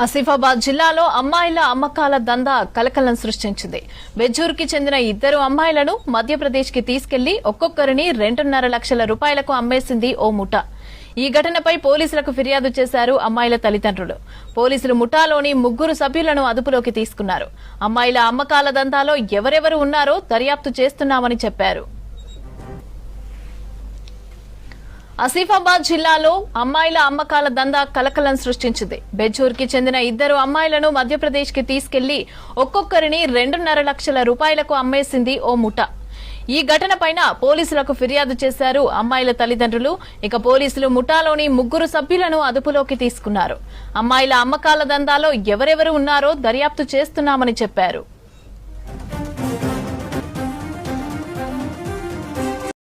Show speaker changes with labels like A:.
A: ఆసిఫాబాద్ జిల్లాలో అమ్మాయిల అమ్మకాల దందా కలకలం సృష్టించింది. బెజ్జూర్కి చెందిన ఇద్దరు అమ్మాయిలను మధ్యప్రదేశ్ కి తీసుకెళ్లి ఒక్కొక్కరిని 2.5 లక్షల రూపాయలకు అమ్మేసింది ఓ ముఠా. ఈ ఘటనపై పోలీసులకు ఫిర్యాదు చేశారు అమ్మాయిల తల్లిదండ్రులు. పోలీసులు ముఠాలోని 3 సభ్యులను అదుపులోకి తీసుకున్నారు. అమ్మాయిల అమ్మకాల దందాలో ఎవరెవరు ఉన్నారో దర్యాప్తు చేస్తున్నామని చెప్పారు. ఆసిఫాబాద్ జిల్లాలో అమ్మాయిల అమ్మకాల దందా కలకలం సృష్టించింది. బెజ్జూర్కి చెందిన ఇద్దరు అమ్మాయిలను మధ్యప్రదేశ్ కి తీసుకెళ్లి ఒక్కొక్కరిని 2.5 లక్షల రూపాయలకు అమ్మేసింది ఓ ముఠా. ఈ ఘటనపై పోలీసులకు ఫిర్యాదు చేశారు అమ్మాయిల తల్లిదండ్రులు. ఇక పోలీసులు ముఠాలోని 3 సభ్యులను అదుపులోకి తీసుకున్నారు. అమ్మాయిల అమ్మకాల దందాలో ఎవరెవరు ఉన్నారో దర్యాప్తు చేస్తున్నామని చెప్పారు.